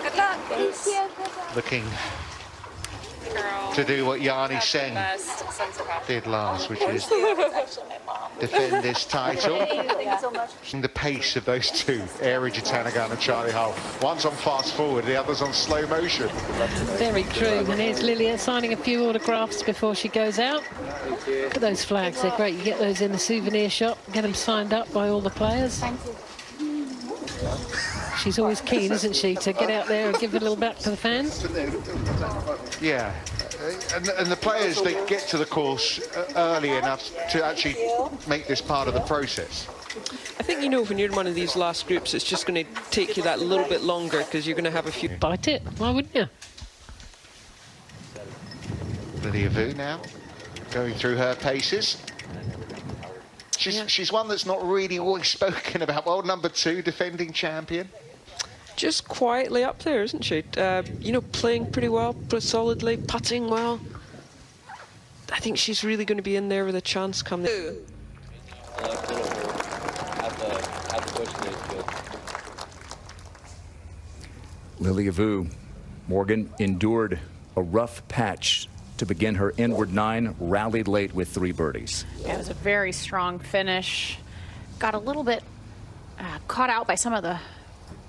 Good luck. Looking to do what Yanni Seng did last, which is defend this title. The pace of those two, Eri Jatanagan and Charlie Hull. One's on fast forward, the other's on slow motion. Very true. And here's Lilia signing a few autographs before she goes out. Look at those flags, they're great. You get those in the souvenir shop, get them signed up by all the players. Thank you. She's always keen, isn't she, to get out there and give a little back to the fans? Yeah, and the players, they get to the course early enough to actually make this part of the process. I think, you know, when you're in one of these last groups, it's just going to take you that little bit longer because you're going to have a few... Bite it, why wouldn't you? Lilia Vu now, going through her paces. She's one that's not really always spoken about. Well, number 2, defending champion. Just quietly up there, isn't she? You know, playing pretty well, pretty solidly, putting well. I think she's really going to be in there with a chance coming. Lilia Vu, Morgan, endured a rough patch to begin her inward 9, rallied late with 3 birdies. Yeah, it was a very strong finish. Got a little bit caught out by some of the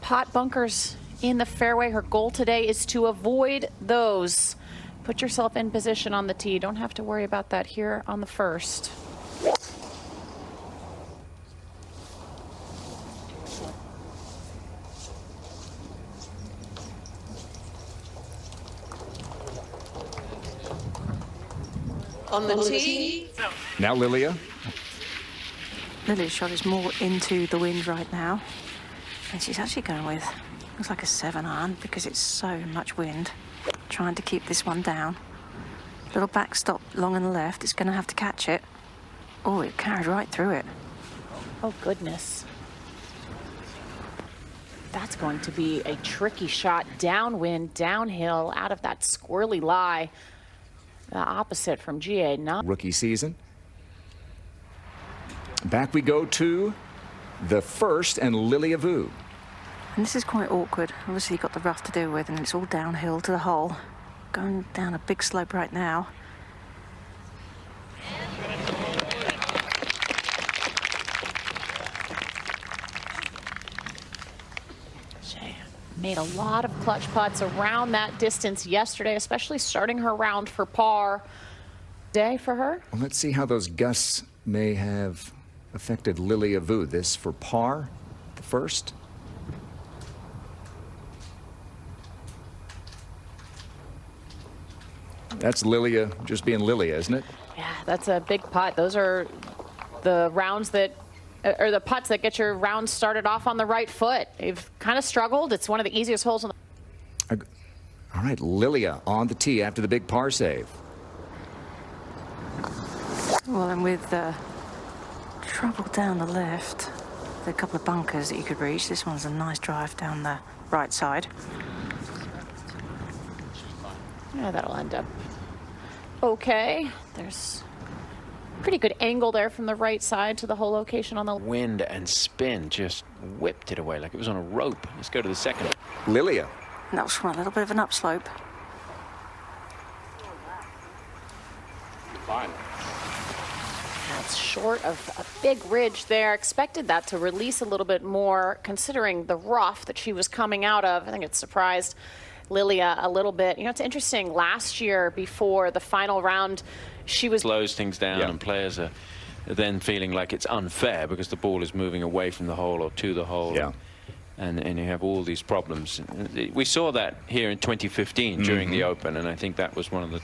pot bunkers in the fairway. Her goal today is to avoid those. Put yourself in position on the tee. Don't have to worry about that here on the first. On the tee. Now Lilia. Lilia's shot is more into the wind right now. And she's actually going with, looks like a 7-iron because it's so much wind. Trying to keep this one down. Little backstop long on the left. It's going to have to catch it. Oh, it carried right through it. Oh, goodness. That's going to be a tricky shot. Downwind, downhill, out of that squirrely lie. The opposite from GA. Rookie season. Back we go to the first and Lilia Vu. And this is quite awkward. Obviously, you've got the rough to deal with, and it's all downhill to the hole. Going down a big slope right now. She made a lot of clutch putts around that distance yesterday, especially starting her round for par. Day for her. Well, let's see how those gusts may have affected Lilia Vu. This for par, the first. That's Lilia just being Lilia, isn't it? Yeah, that's a big putt. Those are the rounds that, or the putts that get your rounds started off on the right foot. They've kind of struggled. It's one of the easiest holes on the... All right, Lilia on the tee after the big par save. Well, and with trouble down the left, there are a couple of bunkers that you could reach. This one's a nice drive down the right side. Yeah, that'll end up okay. There's a pretty good angle there from the right side to the whole location on the... Wind and spin just whipped it away like it was on a rope. Let's go to the second. Lilia. And that was from a little bit of an upslope. Fine. That's short of a big ridge there. Expected that to release a little bit more considering the rough that she was coming out of. I think it surprised Lilia a little bit. You know, it's interesting. Last year before the final round, she was... Slows things down, and players are then feeling like it's unfair because the ball is moving away from the hole or to the hole. Yeah. And you have all these problems. We saw that here in 2015 during the Open, and I think that was one of the...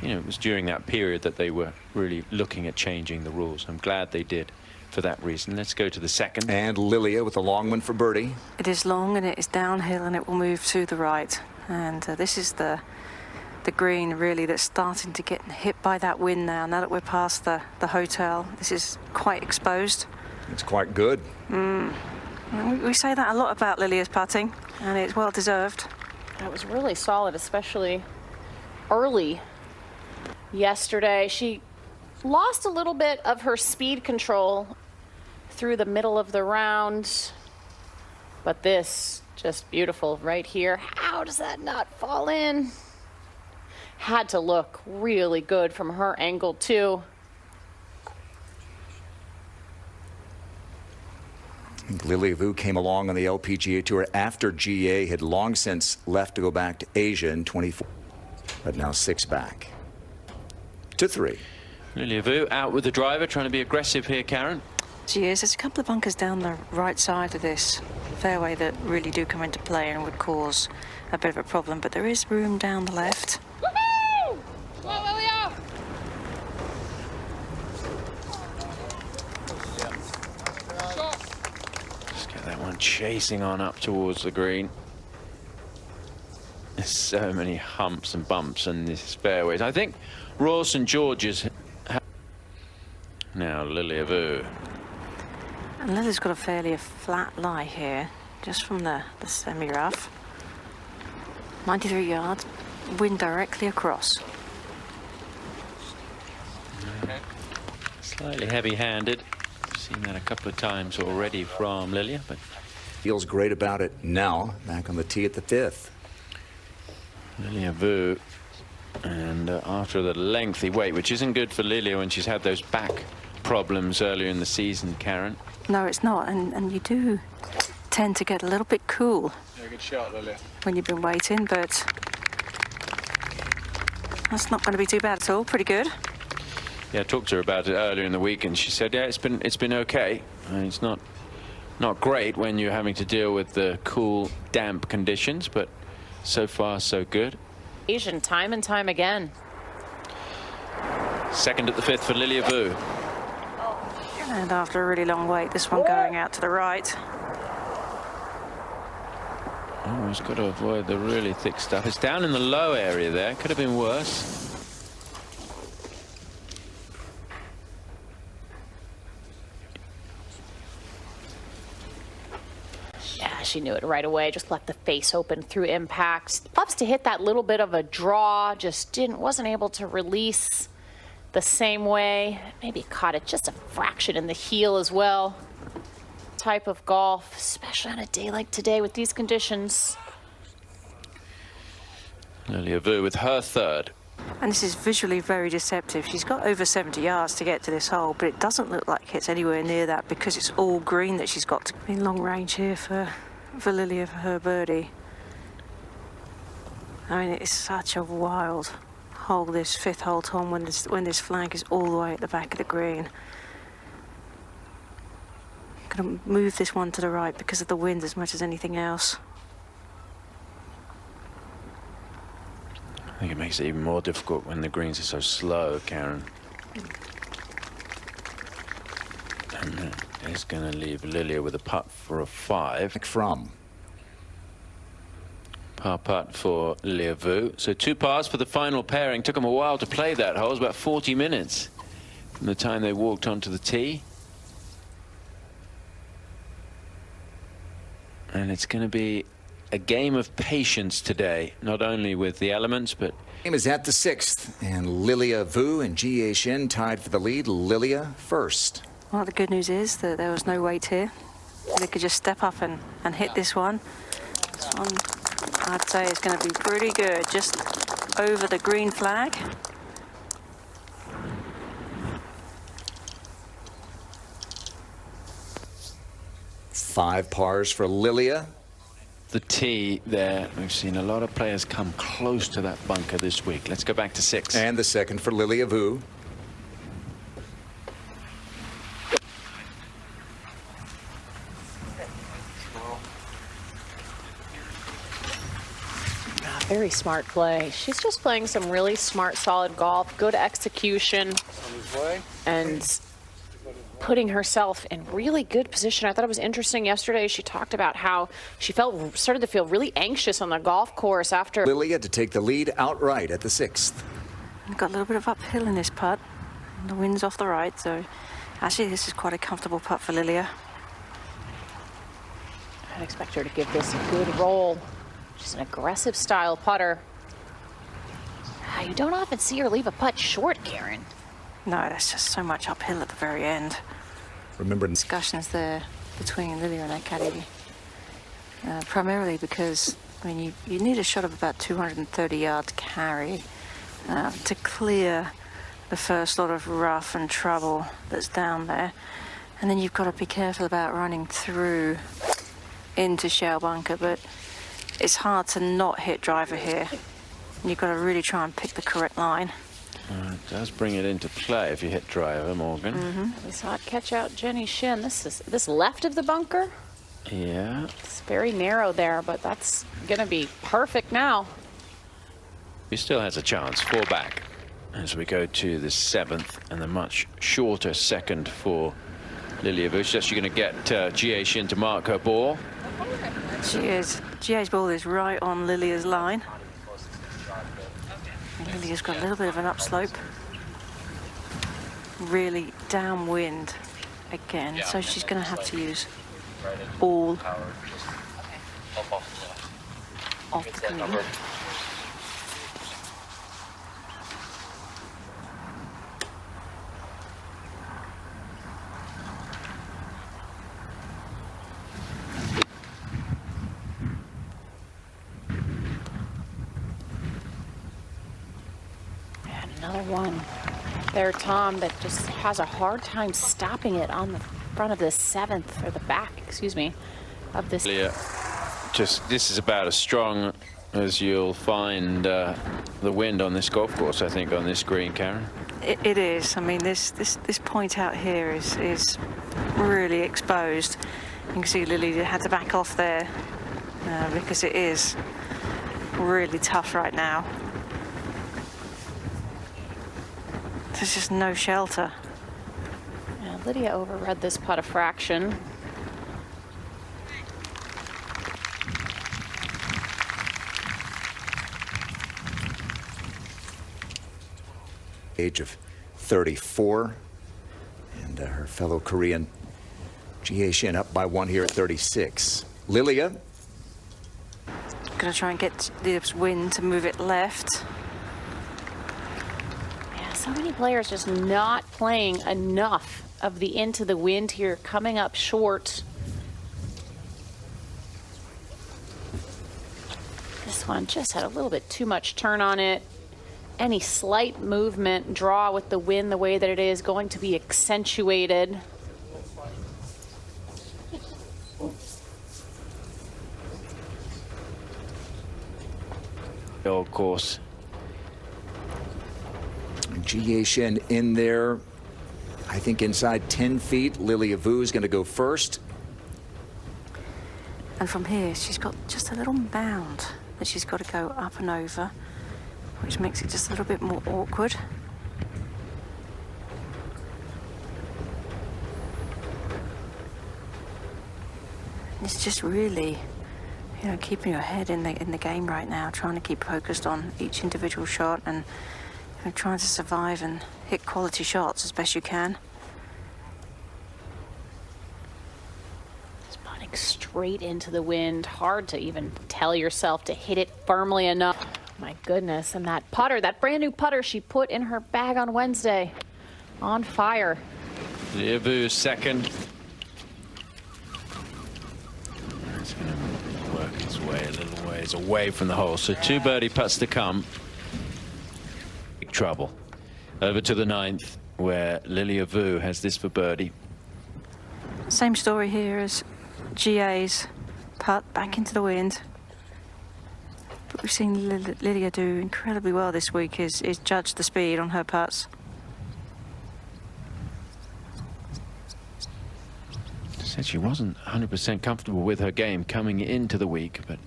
You know, it was during that period that they were really looking at changing the rules. I'm glad they did for that reason. Let's go to the second. And Lilia with a long one for birdie. It is long and it is downhill and it will move to the right. And this is the green really that's starting to get hit by that wind now. Now that we're past the hotel, this is quite exposed. It's quite good. We say that a lot about Lilia's putting, and it's well deserved. That was really solid, especially early yesterday. She lost a little bit of her speed control through the middle of the round. But this, just beautiful right here. How does that not fall in? Had to look really good from her angle, too. Lilia Vu came along on the LPGA Tour after GA had long since left to go back to Asia in 24, but now 6 back to 3. Lilia Vu out with the driver, trying to be aggressive here, Karen. She is. There's a couple of bunkers down the right side of this fairway that really do come into play and would cause a bit of a problem, but there is room down the left. Woohoo! Come on, Lilia! Just get that one chasing on up towards the green. There's so many humps and bumps in these fairways. I think Royal St George's. Now Lilia Vu. And Lilia's got a fairly flat lie here, just from the semi-rough. 93 yards, wind directly across. Slightly heavy-handed. Seen that a couple of times already from Lilia, but Feels great about it now. Back on the tee at the 5th. Lilia Vu, and after the lengthy wait, which isn't good for Lilia when she's had those back problems earlier in the season, Karen. No, it's not, and you do tend to get a little bit cool. Yeah, good shot, Lilia. When you've been waiting, but that's not going to be too bad at all. Pretty good. Yeah, I talked to her about it earlier in the week, and she said, yeah, it's been okay. It's not great when you're having to deal with the cool, damp conditions, but so far so good. Asian time and time again. Second at the 5th for Lilia Vu. And after a really long wait, this one going out to the right. Always got to avoid the really thick stuff. It's down in the low area there. Could have been worse. Yeah, she knew it right away. Just left the face open through impacts. Loves to hit that little bit of a draw. Just wasn't able to release the same way. Maybe caught it just a fraction in the heel as well. Type of golf, especially on a day like today with these conditions. Lilia Vu with her 3rd. And this is visually very deceptive. She's got over 70 yards to get to this hole, but it doesn't look like it's anywhere near that because it's all green that she's got to be in long range here for Lilia for her birdie. I mean, it's such a wild hole, this 5th hole, Tom, when this flag is all the way at the back of the green. Gonna move this one to the right because of the wind as much as anything else. I think it makes it even more difficult when the greens are so slow, Karen. And that is going to leave Lilia with a putt for a 5. From Par putt for Lilia Vu. So 2 pars for the final pairing. Took them a while to play that hole. It was about 40 minutes from the time they walked onto the tee. And it's going to be a game of patience today, not only with the elements, but... Game is at the 6th, and Lilia Vu and Jie Shin tied for the lead. Lilia first. Well, the good news is that there was no wait here. They could just step up and hit this one. This one, I'd say, is going to be pretty good, just over the green flag. Five pars for Lilia. The tee there, we've seen a lot of players come close to that bunker this week. Let's go back to 6. And the second for Lilia Vu. Very smart play. She's just playing some really smart, solid golf, good execution, and putting herself in really good position. I thought it was interesting yesterday. She talked about how she started to feel really anxious on the golf course after. Lilia to take the lead outright at the 6th. Got a little bit of uphill in this putt. The wind's off the right, so actually this is quite a comfortable putt for Lilia. I'd expect her to give this a good roll. She's an aggressive style putter. You don't often see her leave a putt short, Karen. No, there's just so much uphill at the very end. Remember, Discussions there between Lilia and her caddy primarily because, I mean, you need a shot of about 230 yards carry to clear the first lot of rough and trouble that's down there. And then you've got to be careful about running through into shell bunker, but it's hard to not hit driver here. And you've got to really try and pick the correct line. It does bring it into play if you hit driver, Morgan. We saw it catch out Jenny Shin. This left of the bunker. Yeah. It's very narrow there, but that's going to be perfect now. He still has a chance. 4 back as we go to the 7th and the much shorter second for Lilia Vu. She's actually going to get Jie Shin to mark her ball. She is. Jie's ball is right on Lilia's line. And Lilia's got a little bit of an upslope. Really downwind again, so she's going to have to use all off the green. And another one there, Tom, that just has a hard time stopping it on the front of the 7th, or the back, excuse me, of this. Lilia, this is about as strong as you'll find the wind on this golf course, I think, on this green, Karen. It is. I mean, this point out here is really exposed. You can see Lilia had to back off there because it is really tough right now. There's just no shelter. Yeah, Lydia overread this putt a fraction. Age of 34, and her fellow Korean Jie Shin up by 1 here at 36. Lilia Gonna try and get this wind to move it left. Yeah, so many players just not playing enough of the into the wind here, coming up short. This one just had a little bit too much turn on it. Any slight movement, draw with the wind the way that it is, going to be accentuated. Of course. Jie Shin in there, I think inside 10 feet. Lilia Vu is going to go first. And from here, she's got just a little mound that she's got to go up and over, which makes it just a little bit more awkward. It's just really, you know, keeping your head in the game right now, trying to keep focused on each individual shot and, you know, trying to survive and hit quality shots as best you can. Just putting straight into the wind. Hard to even tell yourself to hit it firmly enough. My goodness, and that putter, that brand new putter she put in her bag on Wednesday, on fire. Lilia Vu second. It's going to work its way a little ways away from the hole. So 2 birdie putts to come. Big trouble. Over to the 9th, where Lilia Vu has this for birdie. Same story here as Jie's putt back into the wind. What we've seen Lilia do incredibly well this week is judge the speed on her putts. Said she wasn't 100% comfortable with her game coming into the week, but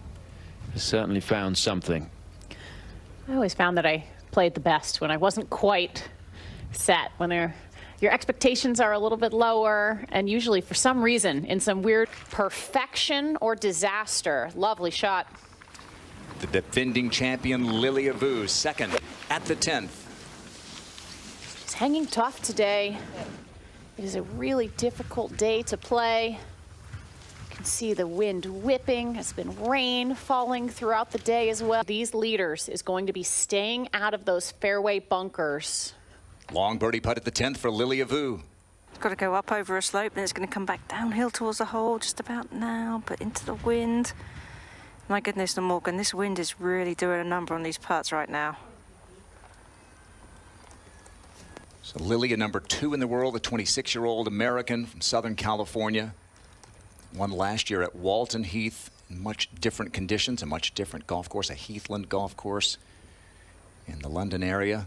has certainly found something. I always found that I played the best when I wasn't quite set, when your expectations are a little bit lower, and usually for some reason, in some weird perfection or disaster. Lovely shot. The defending champion Lilia Vu, second at the 10th. She's hanging tough today. It is a really difficult day to play. You can see the wind whipping. It's been rain falling throughout the day as well. These leaders is going to be staying out of those fairway bunkers. Long birdie putt at the 10th for Lilia Vu. It's got to go up over a slope, then it's going to come back downhill towards the hole just about now, but into the wind. My goodness, Morgan, this wind is really doing a number on these putts right now. So Lilia, number 2 in the world, a 26-year-old American from Southern California. Won last year at Walton Heath in much different conditions, a much different golf course, a Heathland golf course in the London area.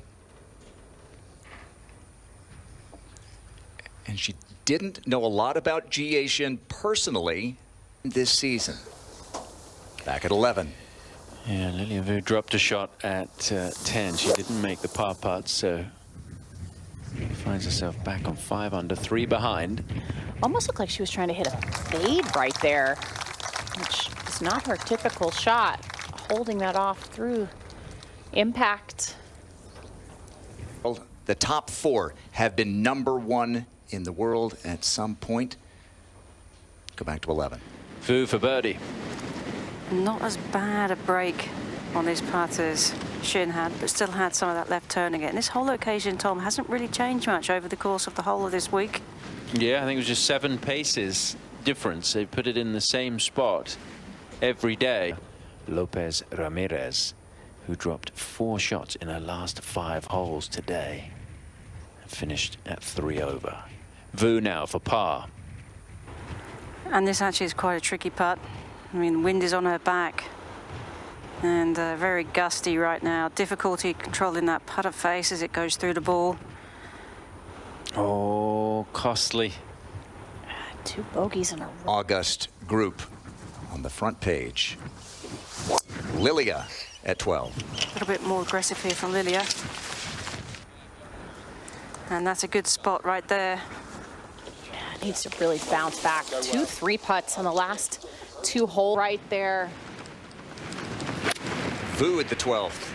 And she didn't know a lot about Jie Shin personally this season. Back at 11. Yeah, Lilia Vu dropped a shot at 10. She didn't make the par putt, so she finds herself back on 5 under, 3 behind. Almost looked like she was trying to hit a fade right there, which is not her typical shot. Holding that off through impact. Well, the top 4 have been number 1 in the world at some point. Go back to 11. Vu for birdie. Not as bad a break on his putt as Shin had, but still had some of that left turning it. And this whole occasion, Tom, hasn't really changed much over the course of the whole of this week. Yeah, I think it was just 7 paces difference. They put it in the same spot every day. Lopez Ramirez, who dropped 4 shots in her last 5 holes today, finished at 3 over. Vu now for par. And this actually is quite a tricky putt. I mean, the wind is on her back and very gusty right now. Difficulty controlling that putter face as it goes through the ball. Oh, costly. 2 bogeys in a row. August group on the front page. Lilia at 12. A little bit more aggressive here from Lilia. And that's a good spot right there. Yeah, needs to really bounce back. 2 3 putts on the last 2 holes right there. Vu at the 12th.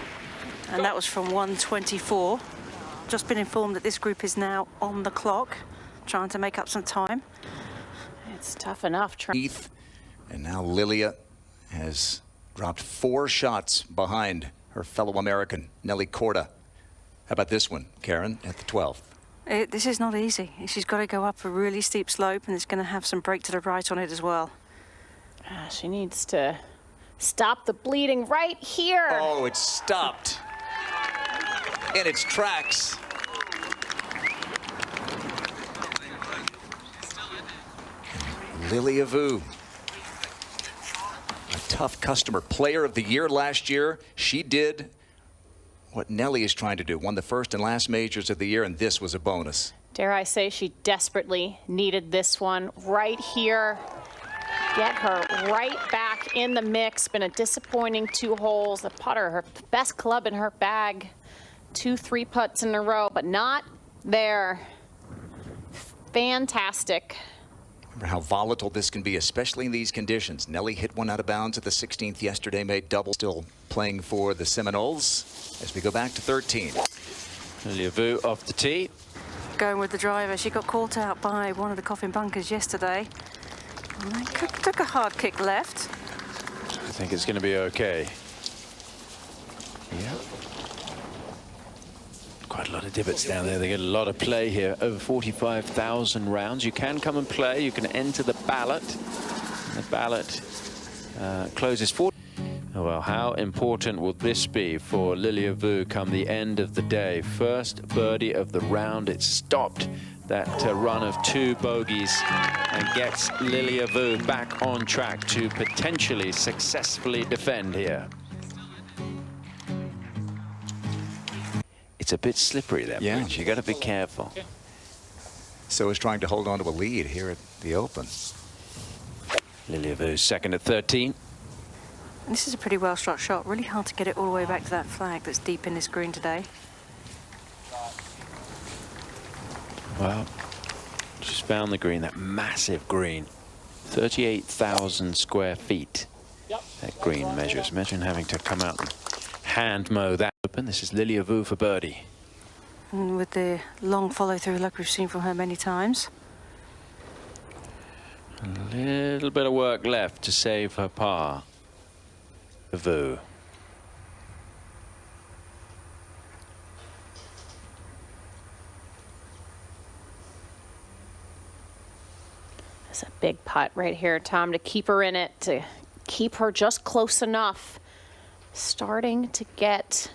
And that was from 124. Just been informed that this group is now on the clock, trying to make up some time. It's tough enough. Heath, and now Lilia has dropped 4 shots behind her fellow American, Nelly Korda. How about this one, Karen, at the 12th? This is not easy. She's got to go up a really steep slope, and it's going to have some break to the right on it as well. She needs to stop the bleeding right here. Oh, it's stopped in its tracks. Lilia Vu, a tough customer, player of the year last year. She did what Nelly is trying to do, won the first and last majors of the year, and this was a bonus. Dare I say she desperately needed this one right here. Get her right back in the mix. Been a disappointing 2 holes. The putter, her best club in her bag. 2 3 putts in a row, but not there. Fantastic. Remember how volatile this can be, especially in these conditions. Nelly hit one out of bounds at the 16th yesterday, made double. Still playing for the Seminoles as we go back to 13. Lilia Vu off the tee. Going with the driver. She got caught out by one of the coffin bunkers yesterday. And took a hard kick left. I think it's going to be okay. Yeah. Quite a lot of divots down there. They get a lot of play here. Over 45,000 rounds. You can come and play. You can enter the ballot. And the ballot closes 40. Oh, well, how important will this be for Lilia Vu come the end of the day? First birdie of the round. It stopped that run of 2 bogeys and gets Lilia Vu back on track to potentially successfully defend here. It's a bit slippery, that bridge. You got to be careful. So is trying to hold on to a lead here at the Open. Lilia Vu second at 13. This is a pretty well struck shot. Really hard to get it all the way back to that flag that's deep in this green today. Well, just found the green, that massive green. 38,000 square feet. That green measures. Imagine having to come out and hand mow that open. This is Lilia Vu for birdie. And with the long follow through like we've seen from her many times. A little bit of work left to save her par. Vu. It's a big putt right here, Tom, to keep her in it, to keep her just close enough. Starting to get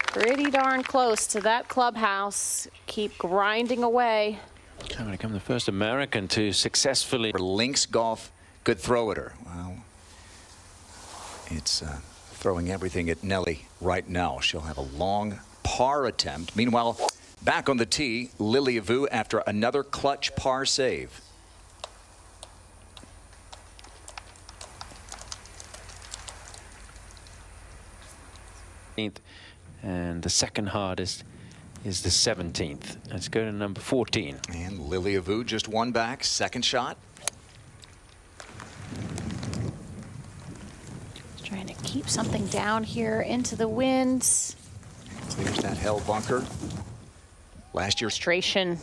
pretty darn close to that clubhouse. Keep grinding away. Trying to become the first American to successfully. Links golf, good throw at her. Well, it's throwing everything at Nelly right now. She'll have a long par attempt. Meanwhile, back on the tee, Lilia Vu after another clutch par save. And the second hardest is the 17th. Let's go to number 14. And Lilia Vu just one back, second shot. Trying to keep something down here into the winds. Clears that hell bunker. Last year's Frustration.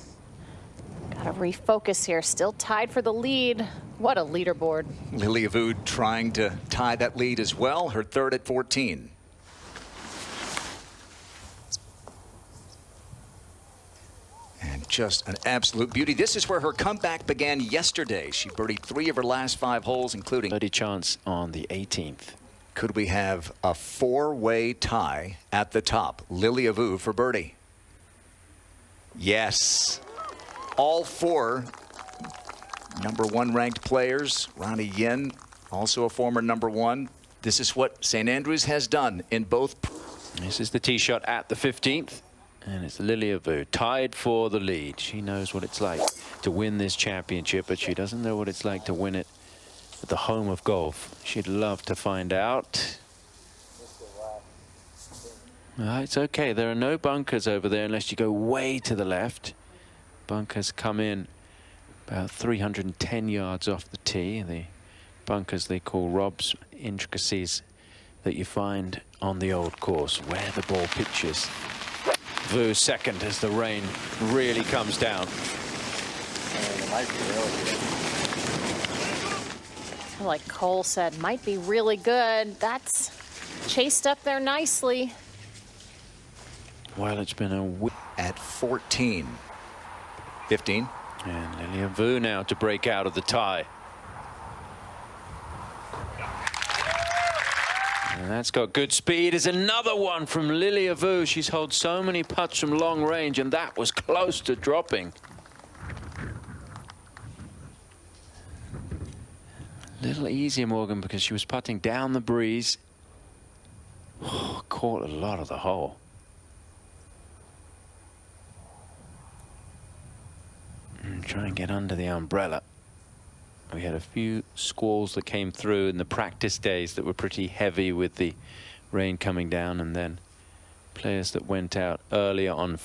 Got to refocus here. Still tied for the lead. What a leaderboard. Lilia Vu trying to tie that lead as well. Her third at 14. And just an absolute beauty. This is where her comeback began yesterday. She birdied 3 of her last 5 holes, including birdie chance on the 18th. Could we have a 4-way tie at the top? Lilia Vu for birdie. Yes. All 4 #1 ranked players. Ronnie Yen, also a former #1. This is what St. Andrews has done in both. This is the tee shot at the 15th. And it's Lilia Vu tied for the lead. She knows what it's like to win this championship, but she doesn't know what it's like to win it at the home of golf. She'd love to find out. It's okay. There are no bunkers over there unless you go way to the left. Bunkers come in about 310 yards off the tee. The bunkers they call Rob's, intricacies that you find on the old course where the ball pitches. Vu second as the rain really comes down. Like Cole said, might be really good. That's chased up there nicely. Well, it's been a at 14. 15. And Lilia Vu now to break out of the tie. And that's got good speed. Is another one from Lilia Vu. She's held so many putts from long range, and that was close to dropping. A little easier, Morgan, because she was putting down the breeze. Oh, caught a lot of the hole. And try and get under the umbrella. We had a few squalls that came through in the practice days that were pretty heavy with the rain coming down, and then players that went out earlier on.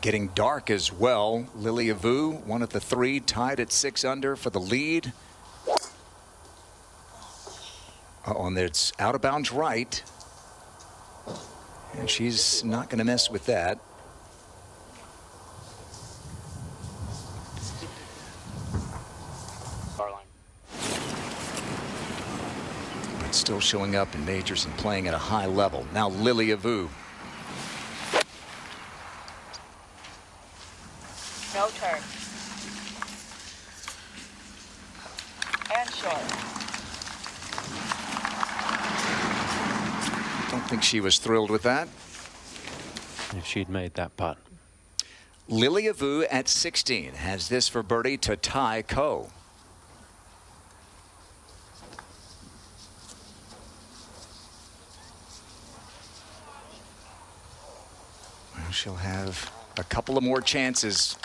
Getting dark as well. Lilia Vu, one of the 3, tied at 6 under for the lead. And it's out of bounds right. And she's not going to mess with that. But still showing up in majors and playing at a high level. Now Lilia Vu. No turn. And short. Don't think she was thrilled with that. If she'd made that putt. Lilia Vu at 16 has this for birdie to tie Ko. Well, she'll have a couple of more chances.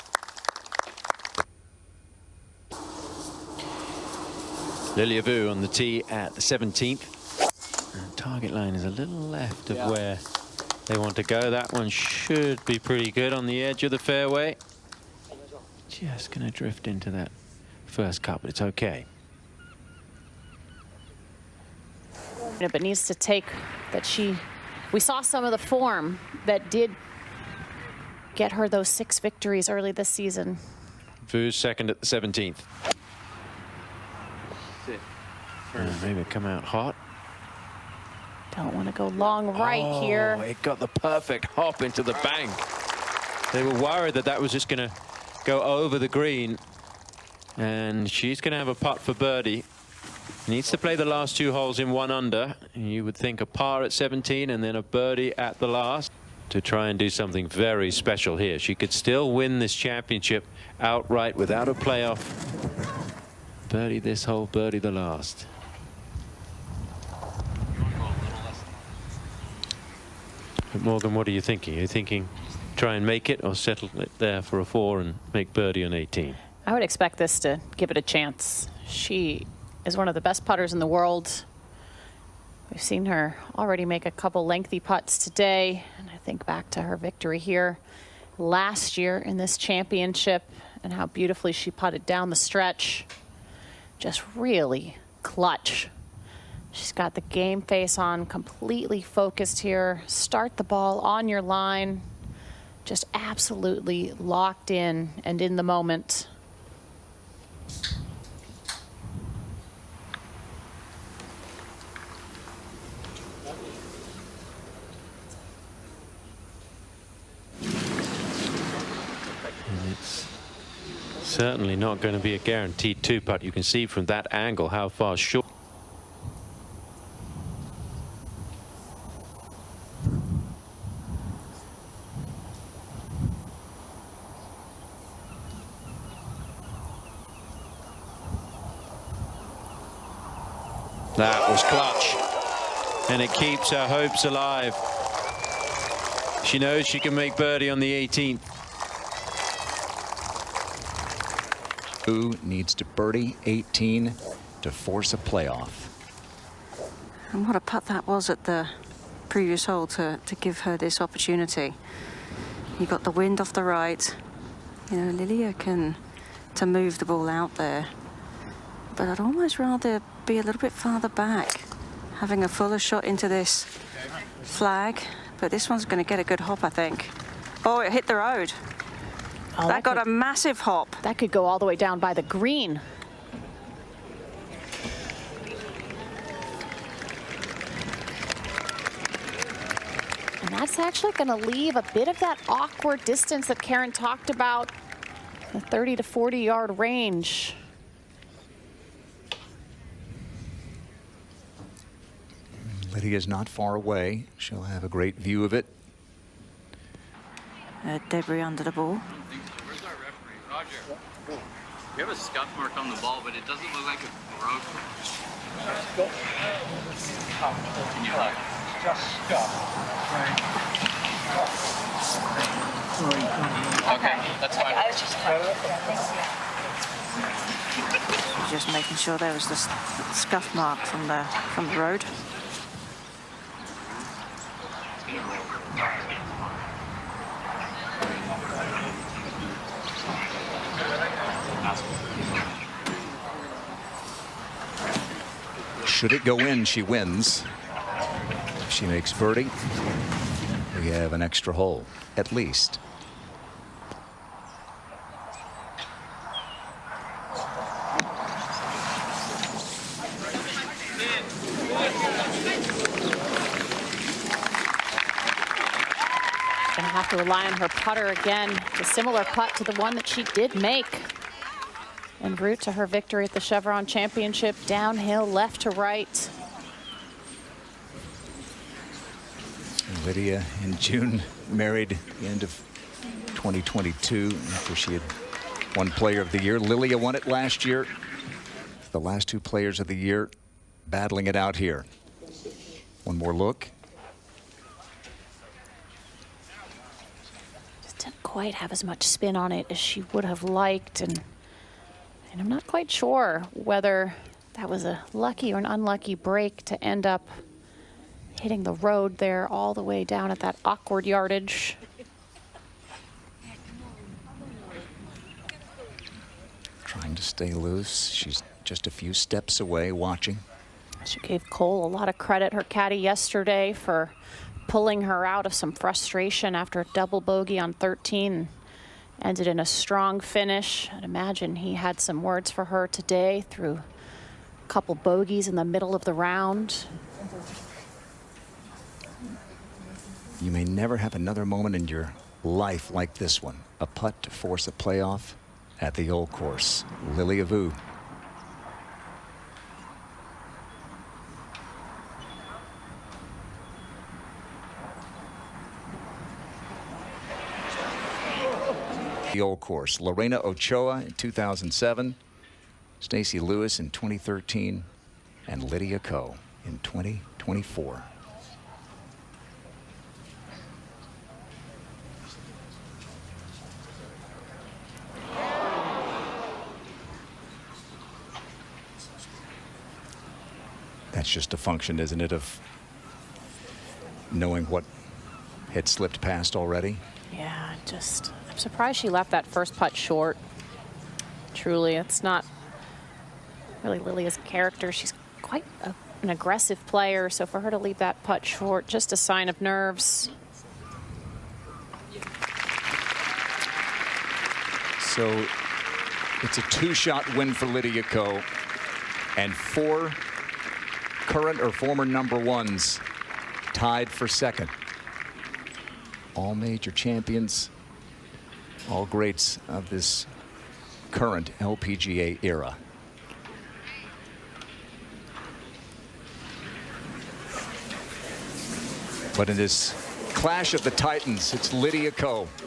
Lilia Vu on the tee at the 17th. And target line is a little left of where they want to go. That one should be pretty good on the edge of the fairway. Just going to drift into that first cut, but it's okay. But needs to take that we saw some of the form that did get her those 6 victories early this season. Vu's second at the 17th. Maybe come out hot. Don't want to go long right here. It got the perfect hop into the bank. They were worried that that was just going to go over the green. And she's going to have a putt for birdie. Needs to play the last 2 holes in 1 under. You would think a par at 17 and then a birdie at the last to try and do something very special here. She could still win this championship outright without a playoff. Birdie this hole, birdie the last. But Morgan, what are you thinking? Are you thinking try and make it or settle it there for a 4 and make birdie on 18? I would expect this to give it a chance. She is one of the best putters in the world. We've seen her already make a couple lengthy putts today, and I think back to her victory here last year in this championship and how beautifully she putted down the stretch. Just really clutch. She's got the game face on, completely focused here. Start the ball on your line. Just absolutely locked in and in the moment. Certainly not going to be a guaranteed 2-putt. You can see from that angle how far short. That was clutch, and it keeps her hopes alive. She knows she can make birdie on the 18th. Who needs to birdie 18 to force a playoff? And what a putt that was at the previous hole to give her this opportunity. You got the wind off the right. You know, Lilia can to move the ball out there. But I'd almost rather be a little bit farther back, having a fuller shot into this flag. But this one's going to get a good hop, I think. Oh, it hit the road. Oh, that got a massive hop. That could go all the way down by the green. And that's actually going to leave a bit of that awkward distance that Karen talked about, the 30 to 40 yard range. Lydia's not far away. She'll have a great view of it. Debris under the ball. Where's our referee? Roger. We have a scuff mark on the ball, but it doesn't look like it's broke. Can you hug? Just scuff. Okay, that's fine. I was just Just making sure there was the scuff mark from the road. Should it go in, she wins. If she makes birdie, we have an extra hole, at least. Gonna have to rely on her putter again. A similar putt to the one that she did make en route to her victory at the Chevron Championship. Downhill, left to right. Lydia in June married at the end of 2022 after she had won Player of the Year. Lilia won it last year. The last 2 players of the year battling it out here. One more look. Just didn't quite have as much spin on it as she would have liked, and I'm not quite sure whether that was a lucky or an unlucky break to end up hitting the road there all the way down at that awkward yardage. Trying to stay loose. She's just a few steps away watching. She gave Cole a lot of credit, her caddy, yesterday for pulling her out of some frustration after a double bogey on 13. Ended in a strong finish. I'd imagine he had some words for her today through a couple bogeys in the middle of the round. You may never have another moment in your life like this one. A putt to force a playoff at the old course. Lilia Vu. The old course. Lorena Ochoa in 2007, Stacey Lewis in 2013, and Lydia Ko in 2024. That's just a function, isn't it, of knowing what had slipped past already? Yeah, I'm surprised she left that first putt short. Truly, it's not really Lilia's character. She's quite an aggressive player, so for her to leave that putt short, just a sign of nerves. So it's a 2-shot win for Lydia Ko, and 4 current or former number ones tied for second. All major champions, all greats of this current LPGA era. But in this clash of the titans, it's Lydia Ko